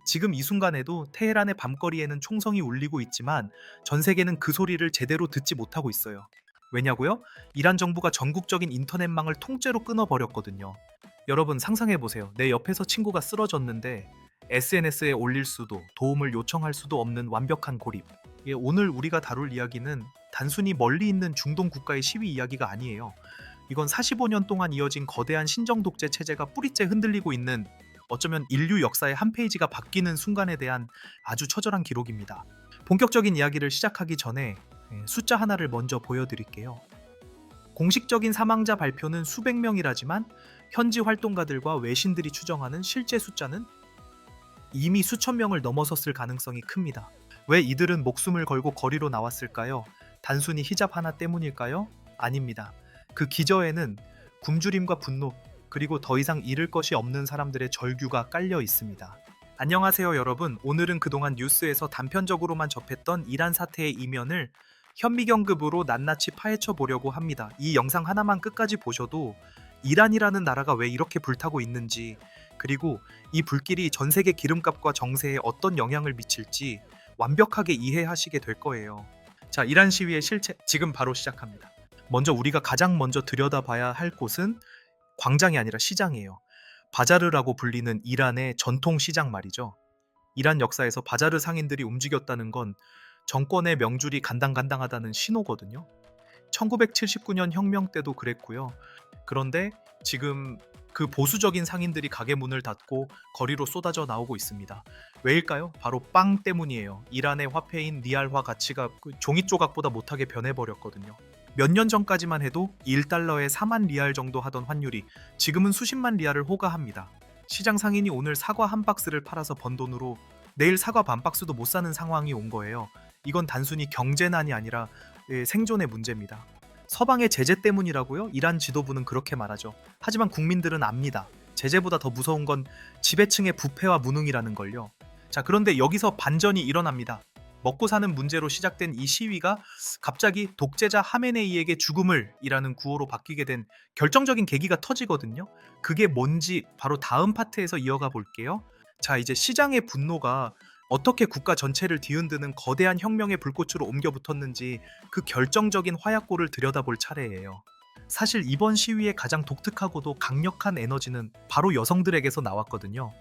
지금 이 순간에도 테헤란의 밤거리에는 총성이 울리고 있지만 전 세계는 그 소리를 제대로 듣지 못하고 있어요. 왜냐고요? 이란 정부가 전국적인 인터넷망을 통째로 끊어버렸거든요. 여러분 상상해보세요. 내 옆에서 친구가 쓰러졌는데 SNS에 올릴 수도 도움을 요청할 수도 없는 완벽한 고립. 예, 오늘 우리가 다룰 이야기는 단순히 멀리 있는 중동 국가의 시위 이야기가 아니에요. 이건 45년 동안 이어진 거대한 신정 독재 체제가 뿌리째 흔들리고 있는, 어쩌면 인류 역사의 한 페이지가 바뀌는 순간에 대한 아주 처절한 기록입니다. 본격적인 이야기를 시작하기 전에 숫자 하나를 먼저 보여드릴게요. 공식적인 사망자 발표는 수백 명이라지만 현지 활동가들과 외신들이 추정하는 실제 숫자는 이미 수천 명을 넘어섰을 가능성이 큽니다. 왜 이들은 목숨을 걸고 거리로 나왔을까요? 단순히 히잡 하나 때문일까요? 아닙니다. 그 기저에는 굶주림과 분노, 그리고 더 이상 잃을 것이 없는 사람들의 절규가 깔려 있습니다. 안녕하세요 여러분. 오늘은 그동안 뉴스에서 단편적으로만 접했던 이란 사태의 이면을 현미경급으로 낱낱이 파헤쳐 보려고 합니다. 이 영상 하나만 끝까지 보셔도 이란이라는 나라가 왜 이렇게 불타고 있는지, 그리고 이 불길이 전 세계 기름값과 정세에 어떤 영향을 미칠지 완벽하게 이해하시게 될 거예요. 자, 이란 시위의 실체 지금 바로 시작합니다. 먼저 우리가 가장 먼저 들여다봐야 할 곳은 광장이 아니라 시장이에요. 바자르라고 불리는 이란의 전통 시장 말이죠. 이란 역사에서 바자르 상인들이 움직였다는 건 정권의 명줄이 간당간당하다는 신호거든요. 1979년 혁명 때도 그랬고요. 그런데 지금 그 보수적인 상인들이 가게 문을 닫고 거리로 쏟아져 나오고 있습니다. 왜일까요? 바로 빵 때문이에요. 이란의 화폐인 리알화 가치가 그 종이 조각보다 못하게 변해버렸거든요. 몇 년 전까지만 해도 1달러에 4만 리알 정도 하던 환율이 지금은 수십만 리알을 호가합니다. 시장 상인이 오늘 사과 한 박스를 팔아서 번 돈으로 내일 사과 반 박스도 못 사는 상황이 온 거예요. 이건 단순히 경제난이 아니라 생존의 문제입니다. 서방의 제재 때문이라고요? 이란 지도부는 그렇게 말하죠. 하지만 국민들은 압니다. 제재보다 더 무서운 건 지배층의 부패와 무능이라는 걸요. 자, 그런데 여기서 반전이 일어납니다. 먹고 사는 문제로 시작된 이 시위가 갑자기 독재자 하메네이에게 죽음을 이라는 구호로 바뀌게 된 결정적인 계기가 터지거든요. 그게 뭔지 바로 다음 파트에서 이어가 볼게요. 자, 이제 시장의 분노가 어떻게 국가 전체를 뒤흔드는 거대한 혁명의 불꽃으로 옮겨 붙었는지 그 결정적인 화약고를 들여다볼 차례예요. 사실 이번 시위의 가장 독특하고도 강력한 에너지는 바로 여성들에게서 나왔거든요.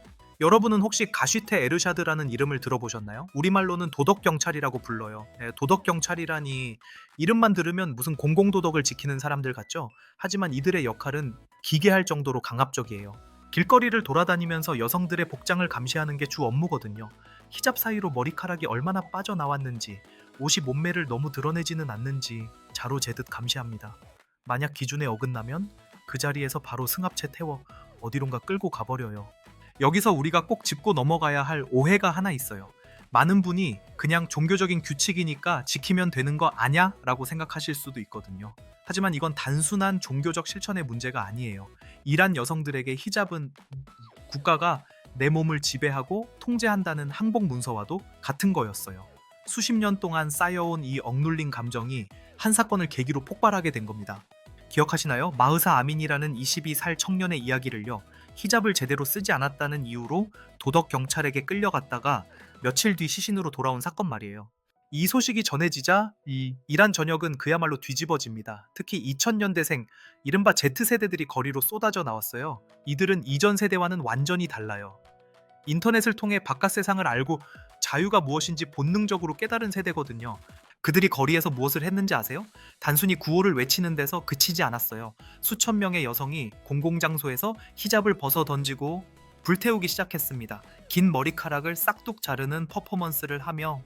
여러분은 혹시 가슈테 에르샤드라는 이름을 들어보셨나요? 우리말로는 도덕경찰이라고 불러요. 도덕경찰이라니 이름만 들으면 무슨 공공도덕을 지키는 사람들 같죠? 하지만 이들의 역할은 기괴할 정도로 강압적이에요. 길거리를 돌아다니면서 여성들의 복장을 감시하는 게 주 업무거든요. 히잡 사이로 머리카락이 얼마나 빠져나왔는지, 옷이 몸매를 너무 드러내지는 않는지 자로재듯 감시합니다. 만약 기준에 어긋나면 그 자리에서 바로 승합체 태워 어디론가 끌고 가버려요. 여기서 우리가 꼭 짚고 넘어가야 할 오해가 하나 있어요. 많은 분이 그냥 종교적인 규칙이니까 지키면 되는 거 아냐? 라고 생각하실 수도 있거든요. 하지만 이건 단순한 종교적 실천의 문제가 아니에요. 이란 여성들에게 히잡은 국가가 내 몸을 지배하고 통제한다는 항복 문서와도 같은 거였어요. 수십 년 동안 쌓여온 이 억눌린 감정이 한 사건을 계기로 폭발하게 된 겁니다. 기억하시나요? 마흐사 아민이라는 22살 청년의 이야기를요. 히잡을 제대로 쓰지 않았다는 이유로 도덕 경찰에게 끌려갔다가 며칠 뒤 시신으로 돌아온 사건 말이에요. 이 소식이 전해지자 이 이란 전역은 그야말로 뒤집어집니다. 특히 2000년대생, 이른바 Z세대들이 거리로 쏟아져 나왔어요. 이들은 이전 세대와는 완전히 달라요. 인터넷을 통해 바깥 세상을 알고 자유가 무엇인지 본능적으로 깨달은 세대거든요. 그들이 거리에서 무엇을 했는지 아세요? 단순히 구호를 외치는 데서 그치지 않았어요. 수천 명의 여성이 공공장소에서 히잡을 벗어 던지고 불태우기 시작했습니다. 긴 머리카락을 싹둑 자르는 퍼포먼스를 하며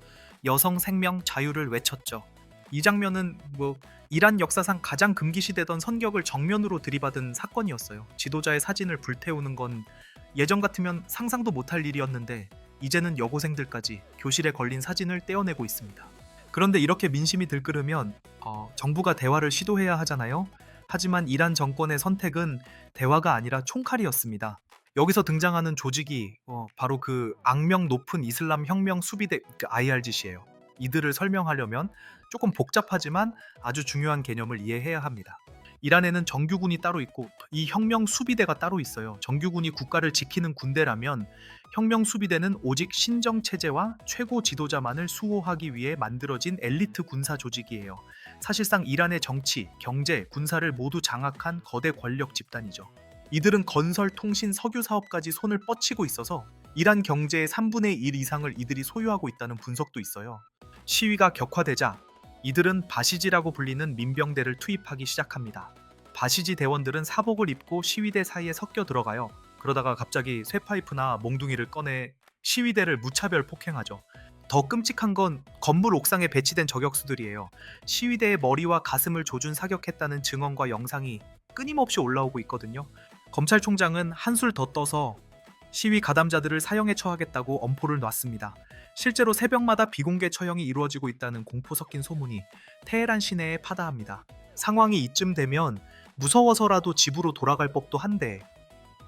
여성 생명 자유를 외쳤죠. 이 장면은 이란 역사상 가장 금기시되던 선격을 정면으로 들이받은 사건이었어요. 지도자의 사진을 불태우는 건 예전 같으면 상상도 못할 일이었는데 이제는 여고생들까지 교실에 걸린 사진을 떼어내고 있습니다. 그런데 이렇게 민심이 들끓으면 정부가 대화를 시도해야 하잖아요. 하지만 이란 정권의 선택은 대화가 아니라 총칼이었습니다. 여기서 등장하는 조직이 바로 그 악명 높은 이슬람 혁명 수비대 IRGC예요. 이들을 설명하려면 조금 복잡하지만 아주 중요한 개념을 이해해야 합니다. 이란에는 정규군이 따로 있고 이 혁명 수비대가 따로 있어요. 정규군이 국가를 지키는 군대라면 혁명 수비대는 오직 신정 체제와 최고 지도자만을 수호하기 위해 만들어진 엘리트 군사 조직이에요. 사실상 이란의 정치, 경제, 군사를 모두 장악한 거대 권력 집단이죠. 이들은 건설, 통신, 석유 사업까지 손을 뻗치고 있어서 이란 경제의 3분의 1 이상을 이들이 소유하고 있다는 분석도 있어요. 시위가 격화되자 이들은 바시지라고 불리는 민병대를 투입하기 시작합니다. 바시지 대원들은 사복을 입고 시위대 사이에 섞여 들어가요. 그러다가 갑자기 쇠파이프나 몽둥이를 꺼내 시위대를 무차별 폭행하죠. 더 끔찍한 건 건물 옥상에 배치된 저격수들이에요. 시위대의 머리와 가슴을 조준 사격했다는 증언과 영상이 끊임없이 올라오고 있거든요. 검찰총장은 한술 더 떠서 시위 가담자들을 사형에 처하겠다고 엄포를 놨습니다. 실제로 새벽마다 비공개 처형이 이루어지고 있다는 공포 섞인 소문이 테헤란 시내에 파다합니다. 상황이 이쯤 되면 무서워서라도 집으로 돌아갈 법도 한데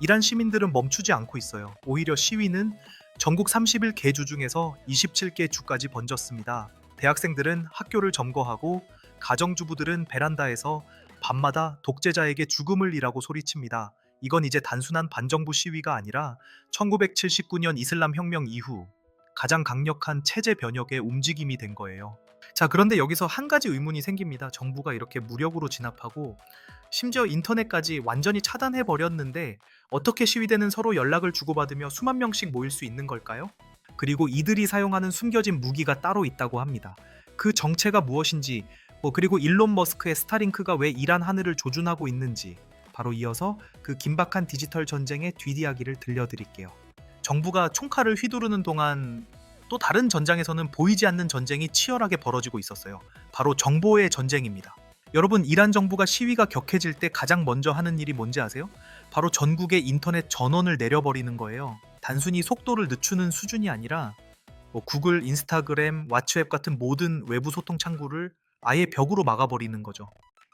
이란 시민들은 멈추지 않고 있어요. 오히려 시위는 전국 31개 주 중에서 27개 주까지 번졌습니다. 대학생들은 학교를 점거하고 가정주부들은 베란다에서 밤마다 독재자에게 죽음을 이라고 소리칩니다. 이건 이제 단순한 반정부 시위가 아니라 1979년 이슬람 혁명 이후 가장 강력한 체제 변혁의 움직임이 된 거예요. 자, 그런데 여기서 한 가지 의문이 생깁니다. 정부가 이렇게 무력으로 진압하고 심지어 인터넷까지 완전히 차단해 버렸는데 어떻게 시위대는 서로 연락을 주고받으며 수만 명씩 모일 수 있는 걸까요? 그리고 이들이 사용하는 숨겨진 무기가 따로 있다고 합니다. 그 정체가 무엇인지, 그리고 일론 머스크의 스타링크가 왜 이란 하늘을 조준하고 있는지 바로 이어서 그 긴박한 디지털 전쟁의 뒷이야기를 들려드릴게요. 정부가 총칼을 휘두르는 동안 또 다른 전장에서는 보이지 않는 전쟁이 치열하게 벌어지고 있었어요. 바로 정보의 전쟁입니다. 여러분, 이란 정부가 시위가 격해질 때 가장 먼저 하는 일이 뭔지 아세요? 바로 전국의 인터넷 전원을 내려버리는 거예요. 단순히 속도를 늦추는 수준이 아니라 구글, 인스타그램, 왓츠앱 같은 모든 외부 소통 창구를 아예 벽으로 막아버리는 거죠.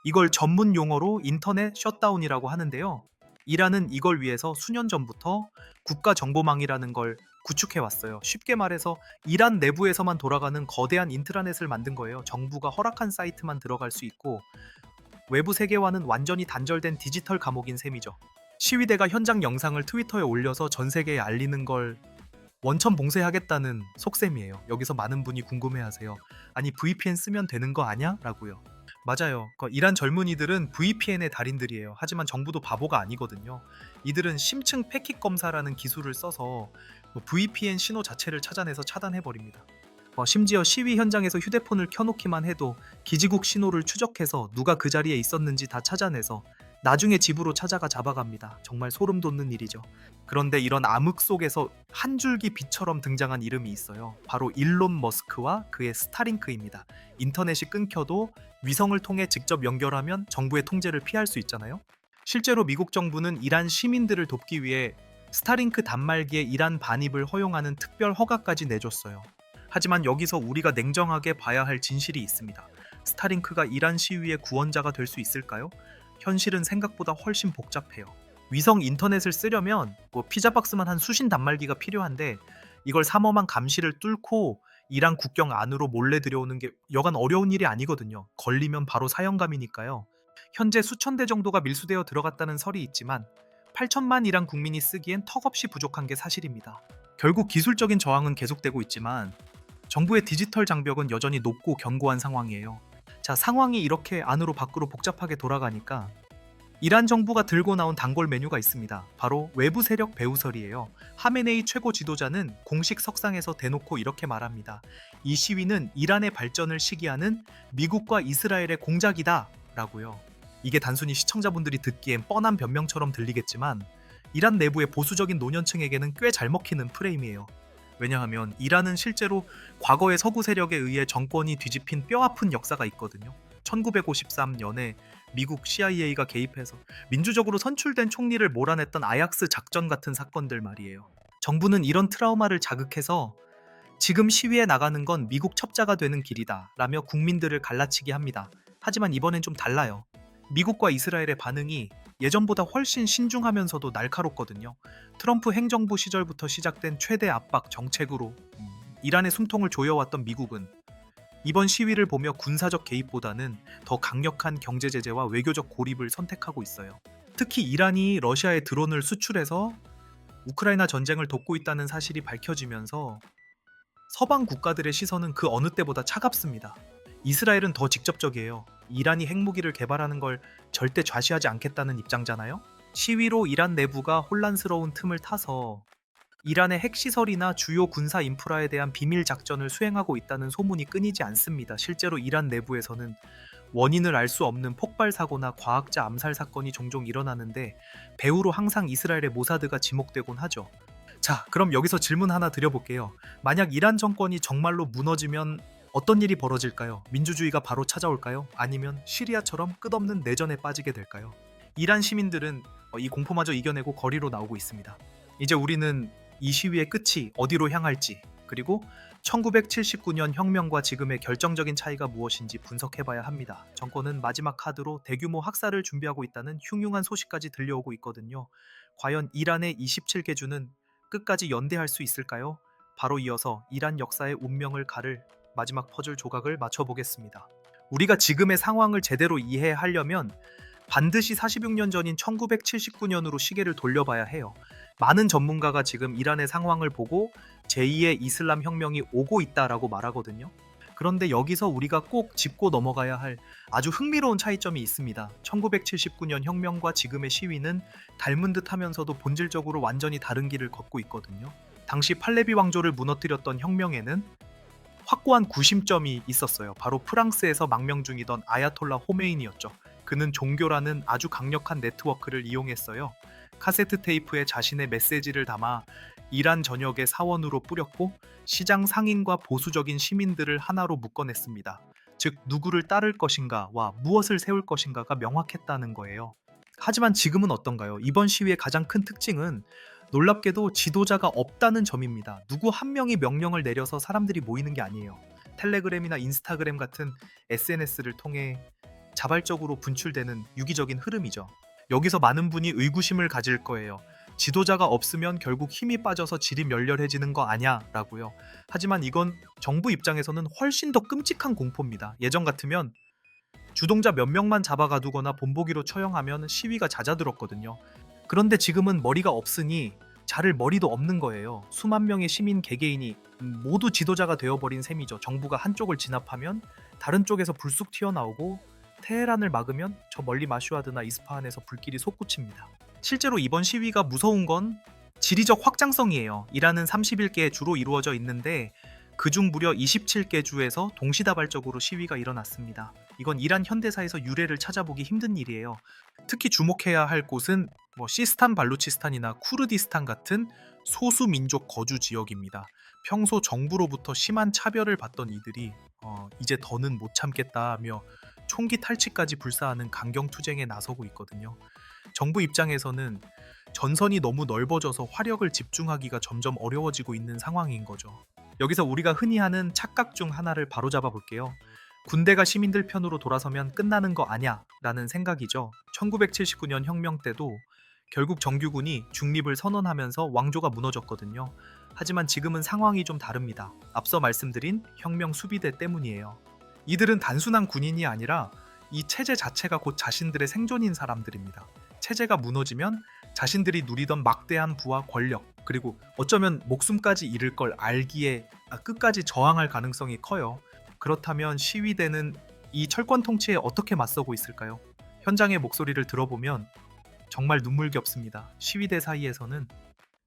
이걸 전문 용어로 인터넷 셧다운이라고 하는데요. 이란은 이걸 위해서 수년 전부터 국가정보망이라는 걸 구축해왔어요. 쉽게 말해서 이란 내부에서만 돌아가는 거대한 인트라넷을 만든 거예요. 정부가 허락한 사이트만 들어갈 수 있고 외부 세계와는 완전히 단절된 디지털 감옥인 셈이죠. 시위대가 현장 영상을 트위터에 올려서 전 세계에 알리는 걸 원천 봉쇄하겠다는 속셈이에요. 여기서 많은 분이 궁금해하세요. 아니, VPN 쓰면 되는 거 아냐? 라고요. 맞아요. 이란 젊은이들은 VPN의 달인들이에요. 하지만 정부도 바보가 아니거든요. 이들은 심층 패킷 검사라는 기술을 써서 VPN 신호 자체를 찾아내서 차단해버립니다. 심지어 시위 현장에서 휴대폰을 켜놓기만 해도 기지국 신호를 추적해서 누가 그 자리에 있었는지 다 찾아내서 나중에 집으로 찾아가 잡아갑니다. 정말 소름 돋는 일이죠. 그런데 이런 암흑 속에서 한 줄기 빛처럼 등장한 이름이 있어요. 바로 일론 머스크와 그의 스타링크입니다. 인터넷이 끊겨도 위성을 통해 직접 연결하면 정부의 통제를 피할 수 있잖아요. 실제로 미국 정부는 이란 시민들을 돕기 위해 스타링크 단말기에 이란 반입을 허용하는 특별 허가까지 내줬어요. 하지만 여기서 우리가 냉정하게 봐야 할 진실이 있습니다. 스타링크가 이란 시위의 구원자가 될 수 있을까요? 현실은 생각보다 훨씬 복잡해요. 위성 인터넷을 쓰려면 피자박스만 한 수신 단말기가 필요한데 이걸 삼엄한 감시를 뚫고 이란 국경 안으로 몰래 들여오는 게 여간 어려운 일이 아니거든요. 걸리면 바로 사형감이니까요. 현재 수천 대 정도가 밀수되어 들어갔다는 설이 있지만 8천만 이란 국민이 쓰기엔 턱없이 부족한 게 사실입니다. 결국 기술적인 저항은 계속되고 있지만 정부의 디지털 장벽은 여전히 높고 견고한 상황이에요. 자, 상황이 이렇게 안으로 밖으로 복잡하게 돌아가니까 이란 정부가 들고 나온 단골 메뉴가 있습니다. 바로 외부 세력 배후설이에요. 하메네이 최고 지도자는 공식 석상에서 대놓고 이렇게 말합니다. 이 시위는 이란의 발전을 시기하는 미국과 이스라엘의 공작이다 라고요. 이게 단순히 시청자분들이 듣기엔 뻔한 변명처럼 들리겠지만 이란 내부의 보수적인 노년층에게는 꽤 잘 먹히는 프레임이에요. 왜냐하면 이란은 실제로 과거의 서구 세력에 의해 정권이 뒤집힌 뼈아픈 역사가 있거든요. 1953년에 미국 CIA가 개입해서 민주적으로 선출된 총리를 몰아냈던 아약스 작전 같은 사건들 말이에요. 정부는 이런 트라우마를 자극해서 지금 시위에 나가는 건 미국 첩자가 되는 길이다 라며 국민들을 갈라치게 합니다. 하지만 이번엔 좀 달라요. 미국과 이스라엘의 반응이 예전보다 훨씬 신중하면서도 날카롭거든요. 트럼프 행정부 시절부터 시작된 최대 압박 정책으로 이란의 숨통을 조여왔던 미국은 이번 시위를 보며 군사적 개입보다는 더 강력한 경제 제재와 외교적 고립을 선택하고 있어요. 특히 이란이 러시아에 드론을 수출해서 우크라이나 전쟁을 돕고 있다는 사실이 밝혀지면서 서방 국가들의 시선은 그 어느 때보다 차갑습니다. 이스라엘은 더 직접적이에요. 이란이 핵무기를 개발하는 걸 절대 좌시하지 않겠다는 입장잖아요. 시위로 이란 내부가 혼란스러운 틈을 타서 이란의 핵시설이나 주요 군사 인프라에 대한 비밀 작전을 수행하고 있다는 소문이 끊이지 않습니다. 실제로 이란 내부에서는 원인을 알 수 없는 폭발 사고나 과학자 암살 사건이 종종 일어나는데 배후로 항상 이스라엘의 모사드가 지목되곤 하죠. 자, 그럼 여기서 질문 하나 드려볼게요. 만약 이란 정권이 정말로 무너지면 어떤 일이 벌어질까요? 민주주의가 바로 찾아올까요? 아니면 시리아처럼 끝없는 내전에 빠지게 될까요? 이란 시민들은 이 공포마저 이겨내고 거리로 나오고 있습니다. 이제 우리는 이 시위의 끝이 어디로 향할지, 그리고 1979년 혁명과 지금의 결정적인 차이가 무엇인지 분석해봐야 합니다. 정권은 마지막 카드로 대규모 학살을 준비하고 있다는 흉흉한 소식까지 들려오고 있거든요. 과연 이란의 27개 주는 끝까지 연대할 수 있을까요? 바로 이어서 이란 역사의 운명을 가를 마지막 퍼즐 조각을 맞춰보겠습니다. 우리가 지금의 상황을 제대로 이해하려면 반드시 46년 전인 1979년으로 시계를 돌려봐야 해요. 많은 전문가가 지금 이란의 상황을 보고 제2의 이슬람 혁명이 오고 있다라고 말하거든요. 그런데 여기서 우리가 꼭 짚고 넘어가야 할 아주 흥미로운 차이점이 있습니다. 1979년 혁명과 지금의 시위는 닮은 듯 하면서도 본질적으로 완전히 다른 길을 걷고 있거든요. 당시 팔레비 왕조를 무너뜨렸던 혁명에는 확고한 구심점이 있었어요. 바로 프랑스에서 망명 중이던 아야톨라 호메인이었죠. 그는 종교라는 아주 강력한 네트워크를 이용했어요. 카세트 테이프에 자신의 메시지를 담아 이란 전역의 사원으로 뿌렸고 시장 상인과 보수적인 시민들을 하나로 묶어냈습니다. 즉 누구를 따를 것인가와 무엇을 세울 것인가가 명확했다는 거예요. 하지만 지금은 어떤가요? 이번 시위의 가장 큰 특징은 놀랍게도 지도자가 없다는 점입니다. 누구 한 명이 명령을 내려서 사람들이 모이는 게 아니에요. 텔레그램이나 인스타그램 같은 SNS를 통해 자발적으로 분출되는 유기적인 흐름이죠. 여기서 많은 분이 의구심을 가질 거예요. 지도자가 없으면 결국 힘이 빠져서 질이 멸렬해지는 거 아냐 라고요. 하지만 이건 정부 입장에서는 훨씬 더 끔찍한 공포입니다. 예전 같으면 주동자 몇 명만 잡아가두거나 본보기로 처형하면 시위가 잦아들었거든요. 그런데 지금은 머리가 없으니 자를 머리도 없는 거예요. 수만 명의 시민 개개인이 모두 지도자가 되어버린 셈이죠. 정부가 한쪽을 진압하면 다른 쪽에서 불쑥 튀어나오고 테헤란을 막으면 저 멀리 마슈아드나 이스파한에서 불길이 솟구칩니다. 실제로 이번 시위가 무서운 건 지리적 확장성이에요. 이란은 31개 주로 이루어져 있는데 그중 무려 27개 주에서 동시다발적으로 시위가 일어났습니다. 이건 이란 현대사에서 유례를 찾아보기 힘든 일이에요. 특히 주목해야 할 곳은 시스탄 발루치스탄이나 쿠르디스탄 같은 소수민족 거주 지역입니다. 평소 정부로부터 심한 차별을 받던 이들이 이제 더는 못 참겠다며 총기 탈취까지 불사하는 강경투쟁에 나서고 있거든요. 정부 입장에서는 전선이 너무 넓어져서 화력을 집중하기가 점점 어려워지고 있는 상황인 거죠. 여기서 우리가 흔히 하는 착각 중 하나를 바로잡아 볼게요. 군대가 시민들 편으로 돌아서면 끝나는 거 아냐 라는 생각이죠. 1979년 혁명 때도 결국 정규군이 중립을 선언하면서 왕조가 무너졌거든요. 하지만 지금은 상황이 좀 다릅니다. 앞서 말씀드린 혁명 수비대 때문이에요. 이들은 단순한 군인이 아니라 이 체제 자체가 곧 자신들의 생존인 사람들입니다. 체제가 무너지면 자신들이 누리던 막대한 부와 권력, 그리고 어쩌면 목숨까지 잃을 걸 알기에 끝까지 저항할 가능성이 커요. 그렇다면 시위대는 이 철권 통치에 어떻게 맞서고 있을까요? 현장의 목소리를 들어보면 정말 눈물겹습니다. 시위대 사이에서는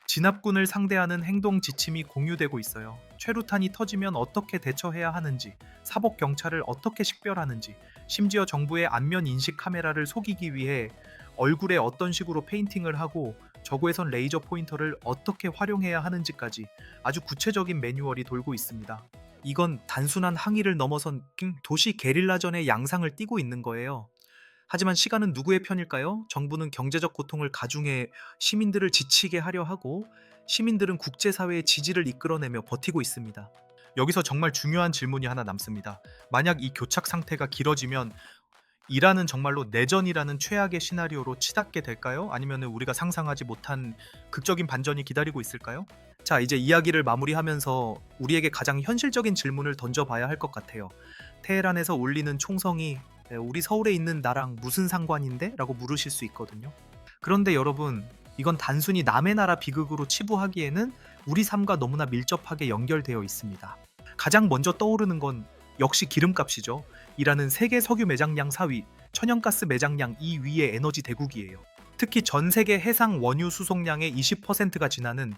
진압군을 상대하는 행동 지침이 공유되고 있어요. 최루탄이 터지면 어떻게 대처해야 하는지, 사복 경찰을 어떻게 식별하는지, 심지어 정부의 안면 인식 카메라를 속이기 위해 얼굴에 어떤 식으로 페인팅을 하고 저구에선 레이저 포인터를 어떻게 활용해야 하는지까지 아주 구체적인 매뉴얼이 돌고 있습니다. 이건 단순한 항의를 넘어선 도시 게릴라전의 양상을 띠고 있는 거예요. 하지만 시간은 누구의 편일까요? 정부는 경제적 고통을 가중해 시민들을 지치게 하려 하고 시민들은 국제사회의 지지를 이끌어내며 버티고 있습니다. 여기서 정말 중요한 질문이 하나 남습니다. 만약 이 교착 상태가 길어지면 이란은 정말로 내전이라는 최악의 시나리오로 치닫게 될까요? 아니면 우리가 상상하지 못한 극적인 반전이 기다리고 있을까요? 자, 이제 이야기를 마무리하면서 우리에게 가장 현실적인 질문을 던져봐야 할 것 같아요. 테헤란에서 울리는 총성이 우리 서울에 있는 나랑 무슨 상관인데? 라고 물으실 수 있거든요. 그런데 여러분, 이건 단순히 남의 나라 비극으로 치부하기에는 우리 삶과 너무나 밀접하게 연결되어 있습니다. 가장 먼저 떠오르는 건 역시 기름값이죠. 이라는 세계 석유 매장량 4위, 천연가스 매장량 2위의 에너지 대국이에요. 특히 전 세계 해상 원유 수송량의 20%가 지나는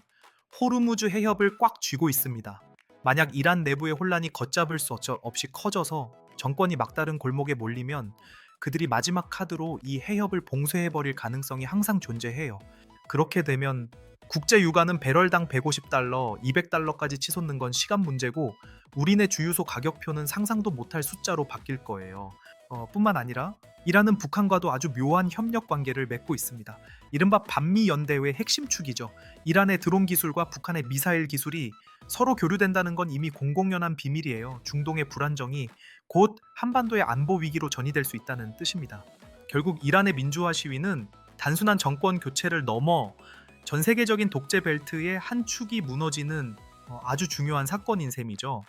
호르무즈 해협을 꽉 쥐고 있습니다. 만약 이란 내부의 혼란이 걷잡을 수 없이 커져서 정권이 막다른 골목에 몰리면 그들이 마지막 카드로 이 해협을 봉쇄해버릴 가능성이 항상 존재해요. 그렇게 되면 국제 유가는 배럴당 150달러, 200달러까지 치솟는 건 시간 문제고 우리네 주유소 가격표는 상상도 못할 숫자로 바뀔 거예요. 뿐만 아니라 이란은 북한과도 아주 묘한 협력 관계를 맺고 있습니다. 이른바 반미 연대의 핵심 축이죠. 이란의 드론 기술과 북한의 미사일 기술이 서로 교류된다는 건 이미 공공연한 비밀이에요. 중동의 불안정이 곧 한반도의 안보 위기로 전이될 수 있다는 뜻입니다. 결국 이란의 민주화 시위는 단순한 정권 교체를 넘어 전 세계적인 독재 벨트의 한 축이 무너지는 아주 중요한 사건인 셈이죠.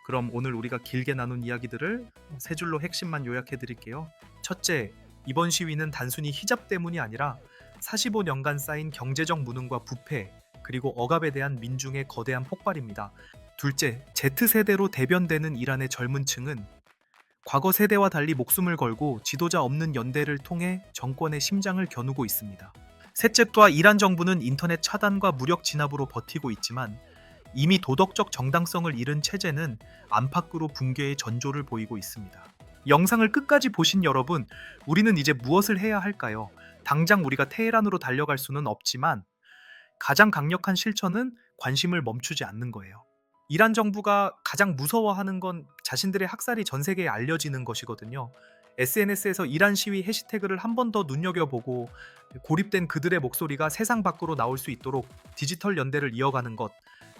그럼 오늘 우리가 길게 나눈 이야기들을 세 줄로 핵심만 요약해 드릴게요. 첫째, 이번 시위는 단순히 히잡 때문이 아니라 45년간 쌓인 경제적 무능과 부패, 그리고 억압에 대한 민중의 거대한 폭발입니다. 둘째, Z세대로 대변되는 이란의 젊은 층은 과거 세대와 달리 목숨을 걸고 지도자 없는 연대를 통해 정권의 심장을 겨누고 있습니다. 셋째, 또한 이란 정부는 인터넷 차단과 무력 진압으로 버티고 있지만 이미 도덕적 정당성을 잃은 체제는 안팎으로 붕괴의 전조를 보이고 있습니다. 영상을 끝까지 보신 여러분, 우리는 이제 무엇을 해야 할까요? 당장 우리가 테헤란으로 달려갈 수는 없지만 가장 강력한 실천은 관심을 멈추지 않는 거예요. 이란 정부가 가장 무서워하는 건 자신들의 학살이 전 세계에 알려지는 것이거든요. SNS에서 이란 시위 해시태그를 한 번 더 눈여겨보고 고립된 그들의 목소리가 세상 밖으로 나올 수 있도록 디지털 연대를 이어가는 것,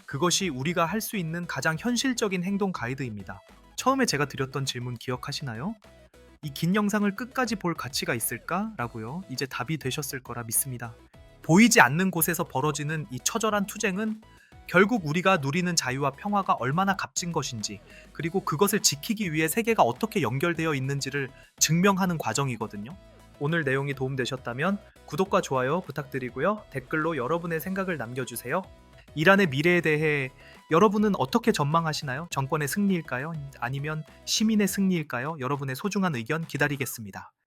그것이 우리가 할 수 있는 가장 현실적인 행동 가이드입니다. 처음에 제가 드렸던 질문 기억하시나요? 이 긴 영상을 끝까지 볼 가치가 있을까? 라고요. 이제 답이 되셨을 거라 믿습니다. 보이지 않는 곳에서 벌어지는 이 처절한 투쟁은 결국 우리가 누리는 자유와 평화가 얼마나 값진 것인지, 그리고 그것을 지키기 위해 세계가 어떻게 연결되어 있는지를 증명하는 과정이거든요. 오늘 내용이 도움되셨다면 구독과 좋아요 부탁드리고요. 댓글로 여러분의 생각을 남겨주세요. 이란의 미래에 대해 여러분은 어떻게 전망하시나요? 정권의 승리일까요? 아니면 시민의 승리일까요? 여러분의 소중한 의견 기다리겠습니다.